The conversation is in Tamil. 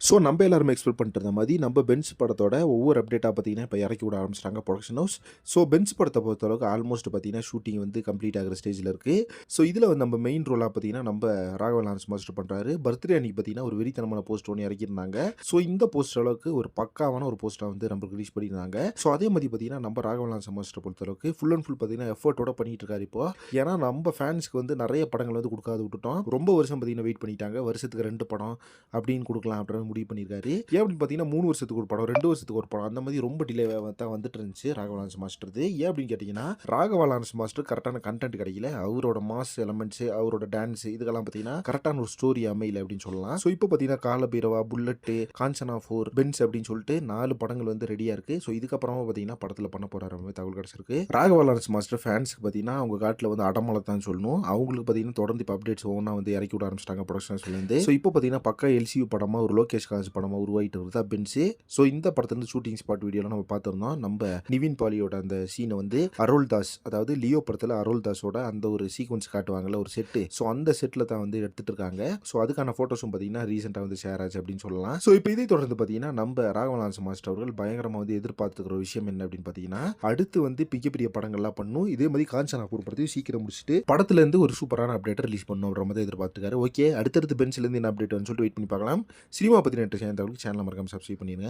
ஸோ நம்ம எல்லாருமே எக்ஸ்பெக்ட் பண்ணிட்டு இருந்த மாதிரி நம்ம பென்ஸ் படத்தோட ஒவ்வொரு அப்டேட்டாக பார்த்தீங்கன்னா இப்போ இறக்கி விட ஆரம்பிச்சிட்டாங்க ப்ரொடக்ஷன் ஹவுஸ். ஸோ பென்ஸ் படத்தை பொறுத்தளவுக்கு ஆல்மோஸ்ட் பார்த்தீங்கன்னா ஷூட்டிங் வந்து கம்ப்ளீட் ஆகிற ஸ்டேஜில் இருக்குது. ஸோ இதில் வந்து நம்ம மெயின் ரோலாக பார்த்தீங்கன்னா நம்ம ராகவ லாரன்ஸ் மாஸ்டர் பண்ணுறாரு. பர்த்டே அன்னைக்கு பார்த்தீங்கன்னா ஒரு வெறித்தனமான போஸ்ட் ஒன்று இறக்கியிருந்தாங்க. ஸோ இந்த போஸ்ட் அளவுக்கு ஒரு பக்காவான ஒரு போஸ்ட்டாக வந்து நம்ம ரிலீஸ் பண்ணியிருந்தாங்க. ஸோ அதே மாதிரி பார்த்தீங்கன்னா நம்ம ராகவ லாரன்ஸ் மாஸ்டர் பொறுத்தளவுக்கு ஃபுல் அண்ட் ஃபுல் பார்த்தீங்கன்னா எஃபர்ட்டோட பண்ணிட்டு இருக்காரு இப்போ. ஏன்னா நம்ம ஃபேன்ஸ்க்கு வந்து நிறைய படங்கள் வந்து கொடுக்காது விட்டுட்டோம். ரொம்ப வருஷம் பார்த்தீங்கன்னா வெயிட் பண்ணிட்டாங்க. வருஷத்துக்கு 2 படம் அப்படின்னு கொடுக்கலாம் அப்படின்னு முடிவு பண்ணியிருக்காரு. ஏன் அப்படின்னு பார்த்தீங்கன்னா 3 வருஷத்துக்கு ஒரு படம், 2 வருஷத்துக்கு ஒரு படம் அந்த மாதிரி ரொம்ப டிலே தான் வந்துட்டு இருந்துச்சு ராகவ லாரன்ஸ் மாஸ்டர்து. ஏன் அப்படின்னு கேட்டிங்கன்னா ராகவ லாரன்ஸ் மாஸ்டர் கரெக்டான கண்டென்ட் கிடைக்கல. அவரோட மாஸ் எலமெண்ட்ஸ், அவரோட டான்ஸ் இதுக்கெல்லாம் பார்த்தீங்கன்னா கரெக்டான ஒரு ஸ்டோரி அமையல அப்படின்னு சொல்லலாம். ஸோ இப்போ பார்த்தீங்கன்னா காலபைரவா, புல்லட்டு, காஞ்சனா 4, பென்ஸ் அப்படின்னு சொல்லிட்டு 4 படங்கள் வந்து ரெடியாக இருக்கு. ஸோ இதுக்கப்புறமா பார்த்தீங்கன்னா படத்தில் பண்ண போறாரு தகவல் கிடைச்சிருக்கு. ராகவ லாரன்ஸ் மாஸ்டர் ஃபேன்ஸ்க்கு பார்த்தீங்கன்னா அவங்க காட்டில் வந்து அடமலை தான் சொல்லணும். அவங்களுக்கு பார்த்தீங்கன்னா தொடர்ந்து இப்போ அப்டேட்ஸ் ஒவ்வொன்றா வந்து இறக்கி விட ஆரம்பிச்சிட்டாங்க ப்ரொடக்ஷன்ஸ்லேருந்து. ஸோ இப்போ பார்த்தீங்கன்னா பக்கா எல்சியூ படமாக ஒரு லோகேஷ் காஜ் படமாக உருவாயிட்டு வருது பென்ஸு. ஸோ இந்த படத்துலேருந்து ஷூட்டிங் ஸ்பாட் வீடியோலாம் நம்ம பார்த்துருந்தோம். நம்ம நிவின் பாலியோட அந்த சீனை வந்து அரோல் தாஸ், அதாவது லியோ படத்தில் அரோல் தாஸோட அந்த ஒரு சீக்வன்ஸ் காட்டுவாங்கல்ல ஒரு செட்டு. ஸோ அந்த செட்டில் தான் வந்து எடுத்துட்டு இருக்காங்க. ஸோ அதுக்கான ஃபோட்டோஸும் பார்த்தீங்கன்னா ரீசெண்டாக வந்து ஷேர் ஆச்சு அப்படின்னு சொல்லலாம். ஸோ இப்போ இதை தொடர்ந்து பார்த்தீங்கன்னா நம்ம ராகவ லாரன்ஸ் மாஸ்டர் அவர்கள் பயங்கரமாக வந்து எதிர்பார்த்துக்கிற விஷயம் என்ன அப்படின்னு பார்த்தீங்கன்னா அடுத்து வந்து பெரிய படங்கள்லாம் பண்ணும். இதே மாதிரி காஞ்சனா படத்தையும் சீக்கிரம் முடிச்சுட்டு படத்துலேருந்து ஒரு சூப்பரான அப்டேட்டை ரிலீஸ் பண்ணும் அப்படின்ற மாதிரி எதிர்பார்த்துக்காரு. ஓகே, அடுத்தடுத்து பென்ஸ்லேருந்து என்ன அப்டேட் சொல்லிட்டு வெயிட் பண்ணி பார்க்கலாம். சினிமா பற்றின இன்ட்ரெஸ்ட் சேனலை மறக்காம சப்ஸ்கிரைப் பண்ணிடுங்க.